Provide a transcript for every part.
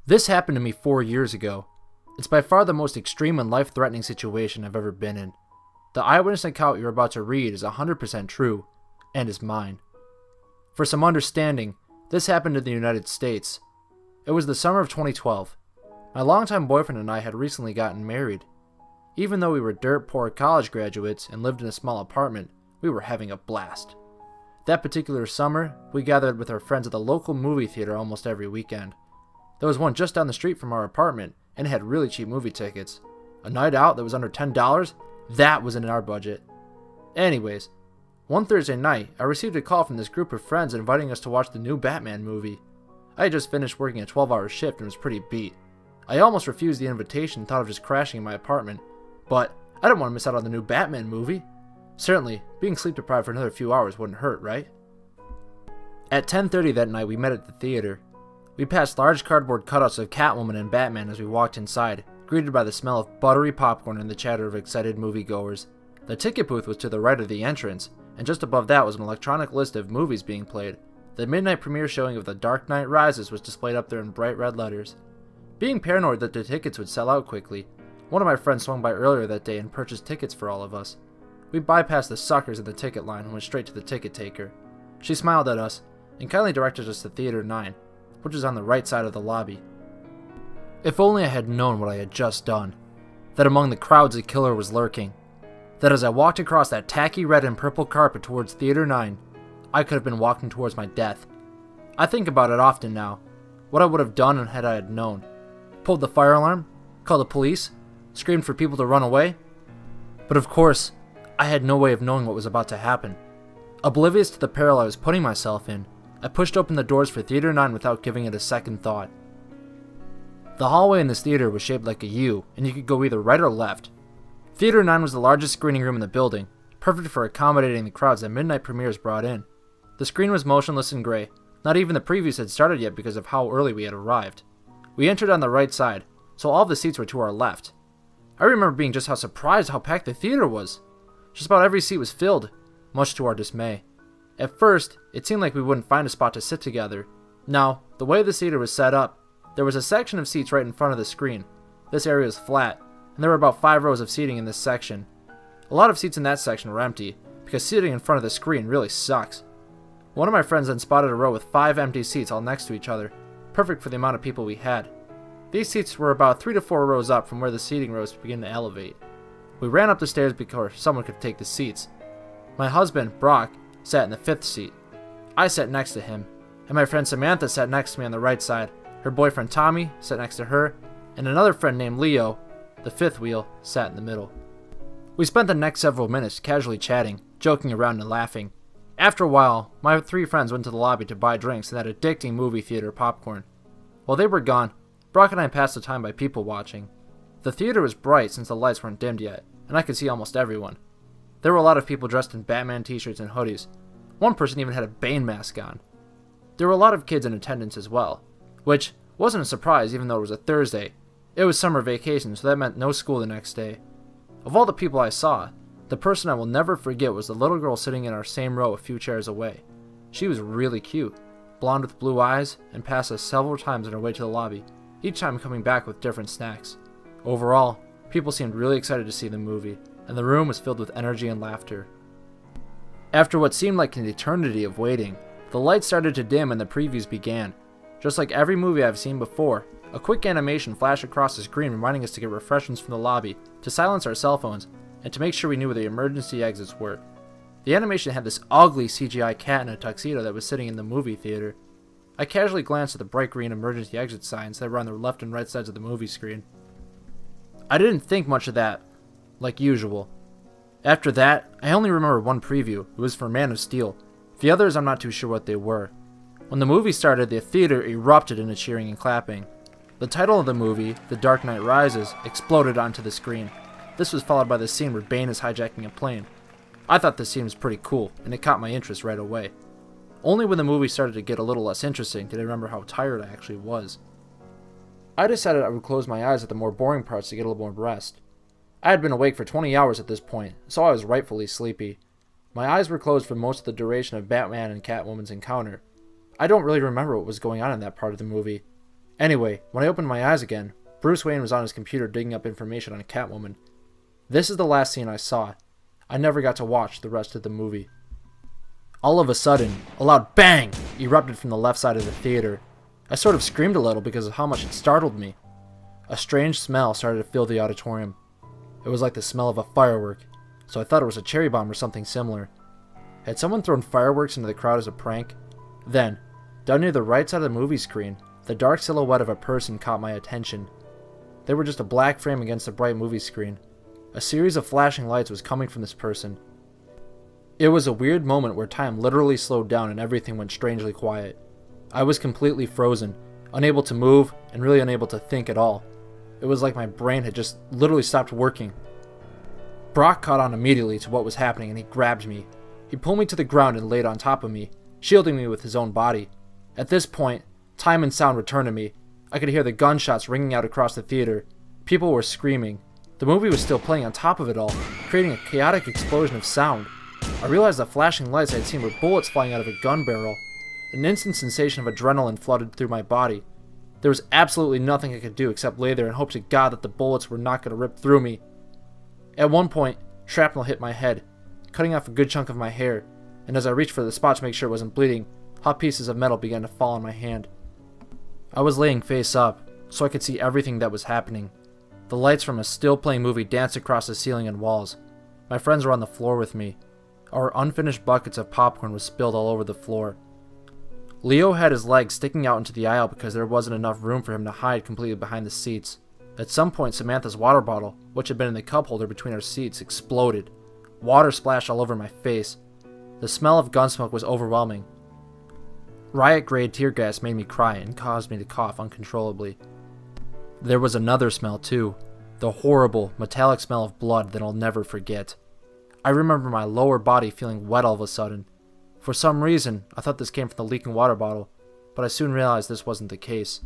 This happened to me 4 years ago. It's by far the most extreme and life-threatening situation I've ever been in. The eyewitness account you're about to read is 100% true, and is mine. For some understanding, this happened in the United States. It was the summer of 2012. My longtime boyfriend and I had recently gotten married. Even though we were dirt poor college graduates and lived in a small apartment, we were having a blast. That particular summer, we gathered with our friends at the local movie theater almost every weekend. There was one just down the street from our apartment, and it had really cheap movie tickets. A night out that was under $10? That was in our budget. Anyways, one Thursday night, I received a call from this group of friends inviting us to watch the new Batman movie. I had just finished working a 12-hour shift and was pretty beat. I almost refused the invitation and thought of just crashing in my apartment, but I didn't want to miss out on the new Batman movie. Certainly, being sleep deprived for another few hours wouldn't hurt, right? At 10:30 that night, we met at the theater. We passed large cardboard cutouts of Catwoman and Batman as we walked inside, greeted by the smell of buttery popcorn and the chatter of excited moviegoers. The ticket booth was to the right of the entrance, and just above that was an electronic list of movies being played. The midnight premiere showing of The Dark Knight Rises was displayed up there in bright red letters. Being paranoid that the tickets would sell out quickly, one of my friends swung by earlier that day and purchased tickets for all of us. We bypassed the suckers in the ticket line and went straight to the ticket taker. She smiled at us and kindly directed us to Theater 9, which was on the right side of the lobby. If only I had known what I had just done. That among the crowds a killer was lurking. That as I walked across that tacky red and purple carpet towards Theater 9, I could have been walking towards my death. I think about it often now. What I would have done had I had known. Pulled the fire alarm? Called the police? Screamed for people to run away? But of course, I had no way of knowing what was about to happen. Oblivious to the peril I was putting myself in, I pushed open the doors for Theater 9 without giving it a second thought. The hallway in this theater was shaped like a U, and you could go either right or left. Theater 9 was the largest screening room in the building, perfect for accommodating the crowds that midnight premieres brought in. The screen was motionless and gray. Not even the previews had started yet because of how early we had arrived. We entered on the right side, so all of the seats were to our left. I remember being just how surprised how packed the theater was. Just about every seat was filled, much to our dismay. At first, it seemed like we wouldn't find a spot to sit together. Now, the way the theater was set up, there was a section of seats right in front of the screen. This area was flat, and there were about 5 rows of seating in this section. A lot of seats in that section were empty, because sitting in front of the screen really sucks. One of my friends then spotted a row with 5 empty seats all next to each other, perfect for the amount of people we had. These seats were about 3 to 4 rows up from where the seating rows began to elevate. We ran up the stairs before someone could take the seats. My husband, Brock, sat in the 5th seat. I sat next to him, and my friend Samantha sat next to me on the right side. Her boyfriend Tommy sat next to her, and another friend named Leo, the 5th wheel, sat in the middle. We spent the next several minutes casually chatting, joking around and laughing. After a while, my 3 friends went to the lobby to buy drinks and that addicting movie theater popcorn. While they were gone, Brock and I passed the time by people watching. The theater was bright since the lights weren't dimmed yet, and I could see almost everyone. There were a lot of people dressed in Batman t-shirts and hoodies. One person even had a Bane mask on. There were a lot of kids in attendance as well, which wasn't a surprise even though it was a Thursday. It was summer vacation, so that meant no school the next day. Of all the people I saw, the person I will never forget was the little girl sitting in our same row a few chairs away. She was really cute, blonde with blue eyes, and passed us several times on her way to the lobby, each time coming back with different snacks. Overall, people seemed really excited to see the movie, and the room was filled with energy and laughter. After what seemed like an eternity of waiting, the lights started to dim and the previews began. Just like every movie I've seen before, a quick animation flashed across the screen reminding us to get refreshments from the lobby, to silence our cell phones, and to make sure we knew where the emergency exits were. The animation had this ugly CGI cat in a tuxedo that was sitting in the movie theater. I casually glanced at the bright green emergency exit signs that were on the left and right sides of the movie screen. I didn't think much of that, like usual. After that, I only remember one preview. It was for Man of Steel. The others I'm not too sure what they were. When the movie started, the theater erupted into cheering and clapping. The title of the movie, The Dark Knight Rises, exploded onto the screen. This was followed by the scene where Bane is hijacking a plane. I thought this scene was pretty cool, and it caught my interest right away. Only when the movie started to get a little less interesting did I remember how tired I actually was. I decided I would close my eyes at the more boring parts to get a little more rest. I had been awake for 20 hours at this point, so I was rightfully sleepy. My eyes were closed for most of the duration of Batman and Catwoman's encounter. I don't really remember what was going on in that part of the movie. Anyway, when I opened my eyes again, Bruce Wayne was on his computer digging up information on Catwoman. This is the last scene I saw. I never got to watch the rest of the movie. All of a sudden, a loud bang erupted from the left side of the theater. I sort of screamed a little because of how much it startled me. A strange smell started to fill the auditorium. It was like the smell of a firework, so I thought it was a cherry bomb or something similar. Had someone thrown fireworks into the crowd as a prank? Then, down near the right side of the movie screen, the dark silhouette of a person caught my attention. They were just a black frame against the bright movie screen. A series of flashing lights was coming from this person. It was a weird moment where time literally slowed down and everything went strangely quiet. I was completely frozen, unable to move, and really unable to think at all. It was like my brain had just literally stopped working. Brock caught on immediately to what was happening and he grabbed me. He pulled me to the ground and laid on top of me, shielding me with his own body. At this point, time and sound returned to me. I could hear the gunshots ringing out across the theater. People were screaming. The movie was still playing on top of it all, creating a chaotic explosion of sound. I realized the flashing lights I had seen were bullets flying out of a gun barrel. An instant sensation of adrenaline flooded through my body. There was absolutely nothing I could do except lay there and hope to God that the bullets were not going to rip through me. At one point, shrapnel hit my head, cutting off a good chunk of my hair, and as I reached for the spot to make sure it wasn't bleeding, hot pieces of metal began to fall on my hand. I was laying face up, so I could see everything that was happening. The lights from a still-playing movie danced across the ceiling and walls. My friends were on the floor with me. Our unfinished buckets of popcorn was spilled all over the floor. Leo had his legs sticking out into the aisle because there wasn't enough room for him to hide completely behind the seats. At some point, Samantha's water bottle, which had been in the cup holder between our seats, exploded. Water splashed all over my face. The smell of gun smoke was overwhelming. Riot-grade tear gas made me cry and caused me to cough uncontrollably. There was another smell too, the horrible, metallic smell of blood that I'll never forget. I remember my lower body feeling wet all of a sudden. For some reason, I thought this came from the leaking water bottle, but I soon realized this wasn't the case.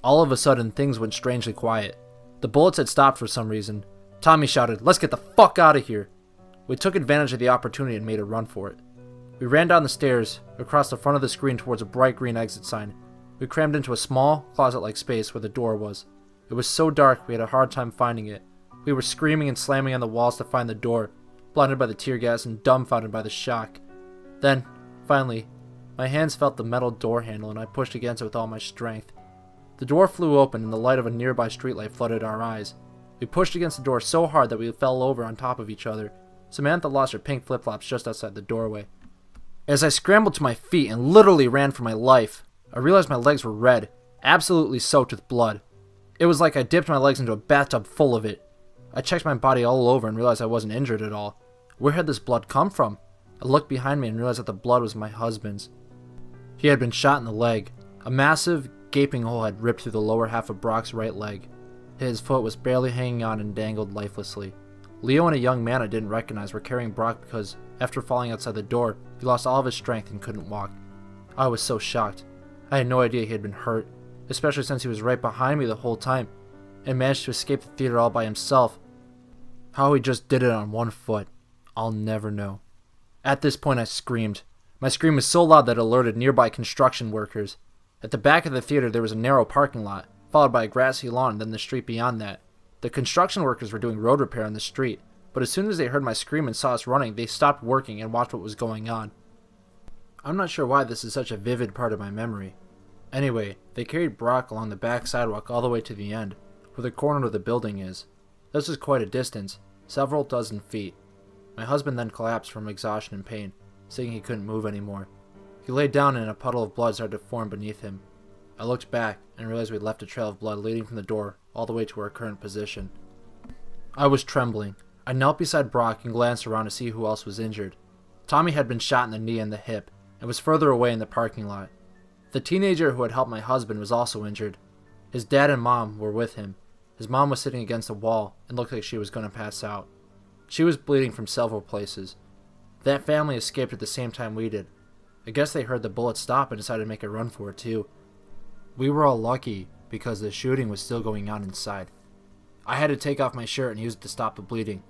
All of a sudden, things went strangely quiet. The bullets had stopped for some reason. Tommy shouted, "Let's get the fuck out of here!" We took advantage of the opportunity and made a run for it. We ran down the stairs, across the front of the screen towards a bright green exit sign. We crammed into a small, closet-like space where the door was. It was so dark we had a hard time finding it. We were screaming and slamming on the walls to find the door, blinded by the tear gas and dumbfounded by the shock. Then, finally, my hands felt the metal door handle and I pushed against it with all my strength. The door flew open and the light of a nearby streetlight flooded our eyes. We pushed against the door so hard that we fell over on top of each other. Samantha lost her pink flip-flops just outside the doorway. As I scrambled to my feet and literally ran for my life, I realized my legs were red, absolutely soaked with blood. It was like I dipped my legs into a bathtub full of it. I checked my body all over and realized I wasn't injured at all. Where had this blood come from? I looked behind me and realized that the blood was my husband's. He had been shot in the leg. A massive, gaping hole had ripped through the lower half of Brock's right leg. His foot was barely hanging on and dangled lifelessly. Leo and a young man I didn't recognize were carrying Brock because, after falling outside the door, he lost all of his strength and couldn't walk. I was so shocked. I had no idea he had been hurt, especially since he was right behind me the whole time, and managed to escape the theater all by himself. How he just did it on one foot, I'll never know. At this point I screamed. My scream was so loud that it alerted nearby construction workers. At the back of the theater there was a narrow parking lot, followed by a grassy lawn and then the street beyond that. The construction workers were doing road repair on the street, but as soon as they heard my scream and saw us running, they stopped working and watched what was going on. I'm not sure why this is such a vivid part of my memory. Anyway, they carried Brock along the back sidewalk all the way to the end, where the corner of the building is. This was quite a distance, several dozen feet. My husband then collapsed from exhaustion and pain, saying he couldn't move anymore. He laid down and a puddle of blood started to form beneath him. I looked back and realized we had left a trail of blood leading from the door all the way to our current position. I was trembling. I knelt beside Brock and glanced around to see who else was injured. Tommy had been shot in the knee and the hip, and was further away in the parking lot. The teenager who had helped my husband was also injured. His dad and mom were with him. His mom was sitting against a wall and looked like she was going to pass out. She was bleeding from several places. That family escaped at the same time we did. I guess they heard the bullet stop and decided to make a run for it too. We were all lucky because the shooting was still going on inside. I had to take off my shirt and use it to stop the bleeding.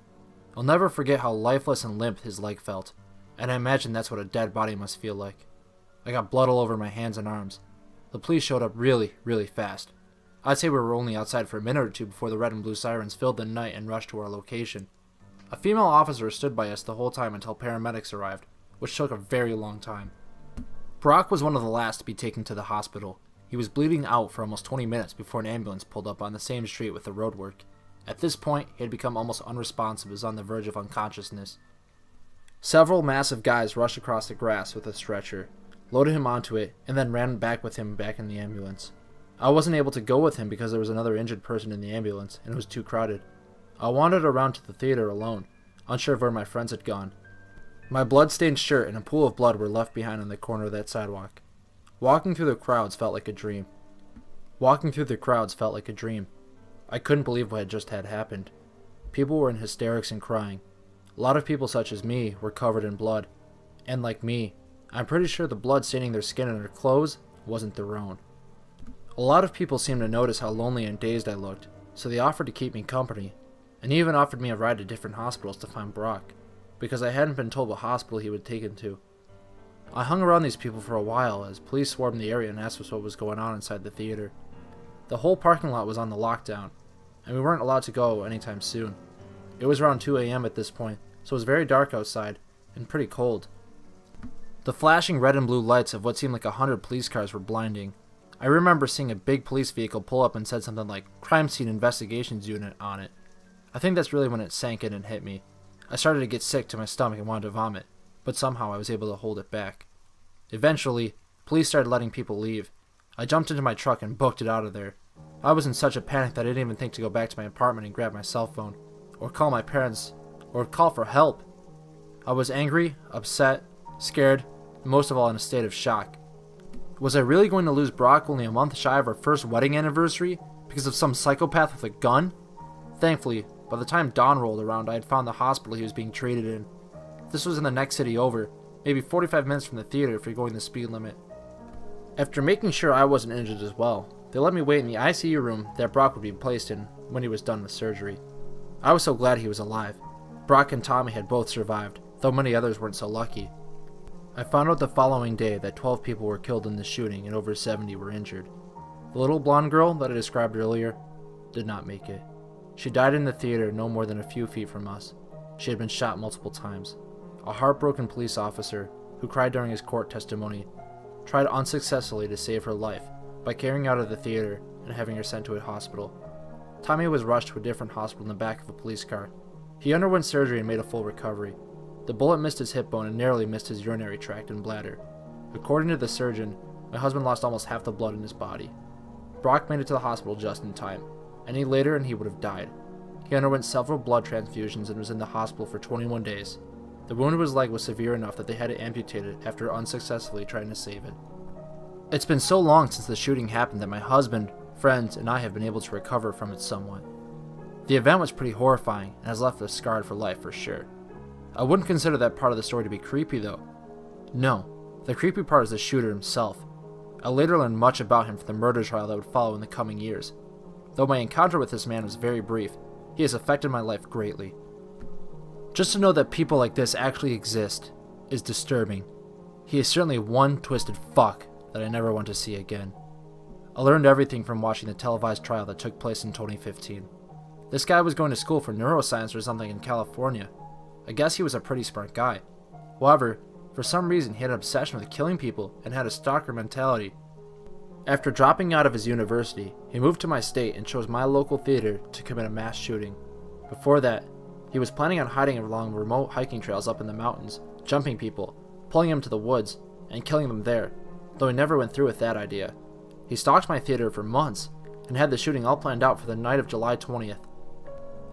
I'll never forget how lifeless and limp his leg felt, and I imagine that's what a dead body must feel like. I got blood all over my hands and arms. The police showed up really, really fast. I'd say we were only outside for a minute or two before the red and blue sirens filled the night and rushed to our location. A female officer stood by us the whole time until paramedics arrived, which took a very long time. Brock was one of the last to be taken to the hospital. He was bleeding out for almost 20 minutes before an ambulance pulled up on the same street with the roadwork. At this point, he had become almost unresponsive and was on the verge of unconsciousness. Several massive guys rushed across the grass with a stretcher, loaded him onto it, and then ran back with him back in the ambulance. I wasn't able to go with him because there was another injured person in the ambulance, and it was too crowded. I wandered around to the theater alone, unsure of where my friends had gone. My blood-stained shirt and a pool of blood were left behind on the corner of that sidewalk. Walking through the crowds felt like a dream. I couldn't believe what had just happened. People were in hysterics and crying. A lot of people such as me were covered in blood. And like me, I'm pretty sure the blood staining their skin and their clothes wasn't their own. A lot of people seemed to notice how lonely and dazed I looked, so they offered to keep me company, and even offered me a ride to different hospitals to find Brock, because I hadn't been told what hospital he would be taken to. I hung around these people for a while as police swarmed the area and asked us what was going on inside the theater. The whole parking lot was on the lockdown, and we weren't allowed to go anytime soon. It was around 2 a.m. at this point, so it was very dark outside, and pretty cold. The flashing red and blue lights of what seemed like 100 police cars were blinding. I remember seeing a big police vehicle pull up and said something like "Crime Scene Investigations Unit" on it. I think that's really when it sank in and hit me. I started to get sick to my stomach and wanted to vomit, but somehow I was able to hold it back. Eventually, police started letting people leave. I jumped into my truck and booked it out of there. I was in such a panic that I didn't even think to go back to my apartment and grab my cell phone, or call my parents, or call for help. I was angry, upset, scared, and most of all in a state of shock. Was I really going to lose Brock only a month shy of our first wedding anniversary because of some psychopath with a gun? Thankfully, by the time dawn rolled around, I had found the hospital he was being treated in. This was in the next city over, maybe 45 minutes from the theater if you're going the speed limit. After making sure I wasn't injured as well, they let me wait in the ICU room that Brock would be placed in when he was done with surgery. I was so glad he was alive. Brock and Tommy had both survived, though many others weren't so lucky. I found out the following day that 12 people were killed in the shooting and over 70 were injured. The little blonde girl that I described earlier did not make it. She died in the theater no more than a few feet from us. She had been shot multiple times. A heartbroken police officer, who cried during his court testimony, tried unsuccessfully to save her life by carrying her out of the theater and having her sent to a hospital. Tommy was rushed to a different hospital in the back of a police car. He underwent surgery and made a full recovery. The bullet missed his hip bone and narrowly missed his urinary tract and bladder. According to the surgeon, my husband lost almost half the blood in his body. Brock made it to the hospital just in time. Any later and he would have died. He underwent several blood transfusions and was in the hospital for 21 days. The wound in his leg was severe enough that they had to amputate it after unsuccessfully trying to save it. It's been so long since the shooting happened that my husband, friends, and I have been able to recover from it somewhat. The event was pretty horrifying and has left us scarred for life for sure. I wouldn't consider that part of the story to be creepy though. No, the creepy part is the shooter himself. I later learned much about him from the murder trial that would follow in the coming years. Though my encounter with this man was very brief, he has affected my life greatly. Just to know that people like this actually exist is disturbing. He is certainly one twisted fuck that I never want to see again. I learned everything from watching the televised trial that took place in 2015. This guy was going to school for neuroscience or something in California. I guess he was a pretty smart guy. However, for some reason he had an obsession with killing people and had a stalker mentality. After dropping out of his university, he moved to my state and chose my local theater to commit a mass shooting. Before that, he was planning on hiding along remote hiking trails up in the mountains, jumping people, pulling them to the woods, and killing them there, though he never went through with that idea. He stalked my theater for months, and had the shooting all planned out for the night of July 20th.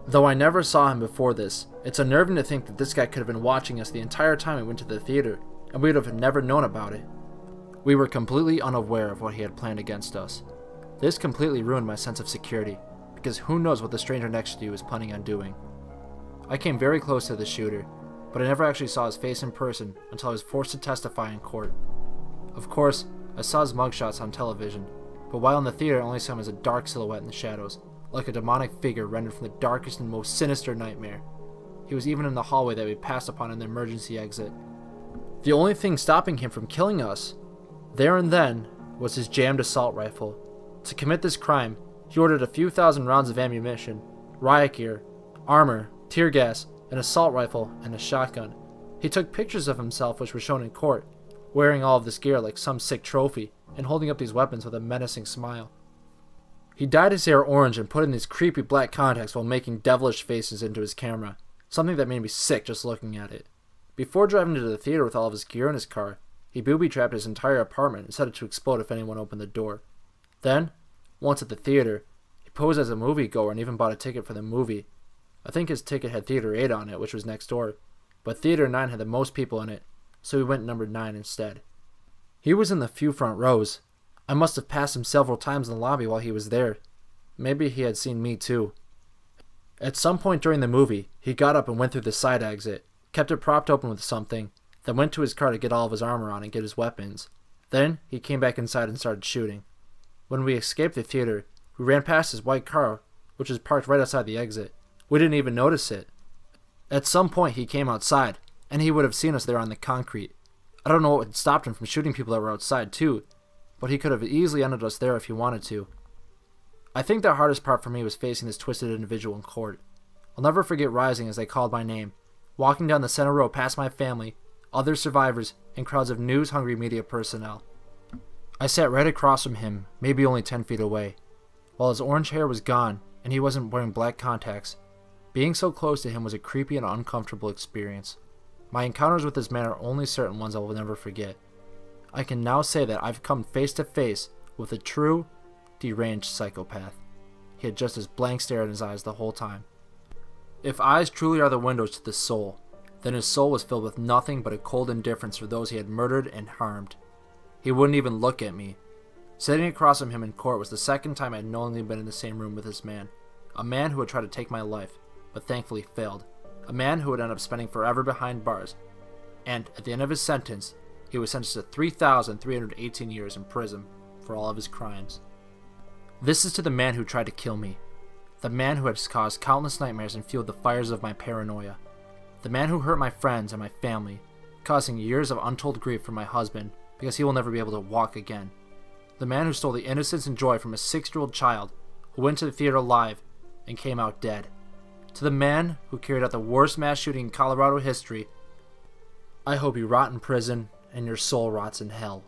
Though I never saw him before this, it's unnerving to think that this guy could have been watching us the entire time we went to the theater, and we would have never known about it. We were completely unaware of what he had planned against us. This completely ruined my sense of security, because who knows what the stranger next to you is planning on doing. I came very close to the shooter, but I never actually saw his face in person until I was forced to testify in court. Of course, I saw his mugshots on television, but while in the theater I only saw him as a dark silhouette in the shadows, like a demonic figure rendered from the darkest and most sinister nightmare. He was even in the hallway that we passed upon in the emergency exit. The only thing stopping him from killing us, there and then, was his jammed assault rifle. To commit this crime, he ordered a few thousand rounds of ammunition, riot gear, armor, tear gas, an assault rifle, and a shotgun. He took pictures of himself which were shown in court, wearing all of this gear like some sick trophy, and holding up these weapons with a menacing smile. He dyed his hair orange and put in these creepy black contacts while making devilish faces into his camera, something that made me sick just looking at it. Before driving to the theater with all of his gear in his car, he booby-trapped his entire apartment and set it to explode if anyone opened the door. Then, once at the theater, he posed as a moviegoer and even bought a ticket for the movie. I think his ticket had Theater 8 on it, which was next door, but Theater 9 had the most people in it, so he went number 9 instead. He was in the few front rows. I must have passed him several times in the lobby while he was there. Maybe he had seen me too. At some point during the movie, he got up and went through the side exit, kept it propped open with something, then went to his car to get all of his armor on and get his weapons. Then, he came back inside and started shooting. When we escaped the theater, we ran past his white car, which was parked right outside the exit. We didn't even notice it. At some point, he came outside, and he would have seen us there on the concrete. I don't know what had stopped him from shooting people that were outside too, but he could have easily ended us there if he wanted to. I think the hardest part for me was facing this twisted individual in court. I'll never forget rising as they called my name, walking down the center row past my family, other survivors, and crowds of news-hungry media personnel. I sat right across from him, maybe only 10 feet away. While his orange hair was gone, and he wasn't wearing black contacts, being so close to him was a creepy and uncomfortable experience. My encounters with this man are only certain ones I will never forget. I can now say that I've come face to face with a true, deranged psychopath. He had just this blank stare in his eyes the whole time. If eyes truly are the windows to the soul, then his soul was filled with nothing but a cold indifference for those he had murdered and harmed. He wouldn't even look at me. Sitting across from him in court was the second time I had knowingly been in the same room with this man. A man who had tried to take my life, but thankfully failed. A man who would end up spending forever behind bars. And at the end of his sentence, he was sentenced to 3,318 years in prison for all of his crimes. This is to the man who tried to kill me. The man who has caused countless nightmares and fueled the fires of my paranoia. The man who hurt my friends and my family, causing years of untold grief for my husband because he will never be able to walk again. The man who stole the innocence and joy from a 6-year-old child who went to the theater alive and came out dead. To the man who carried out the worst mass shooting in Colorado history, I hope you rot in prison and your soul rots in hell.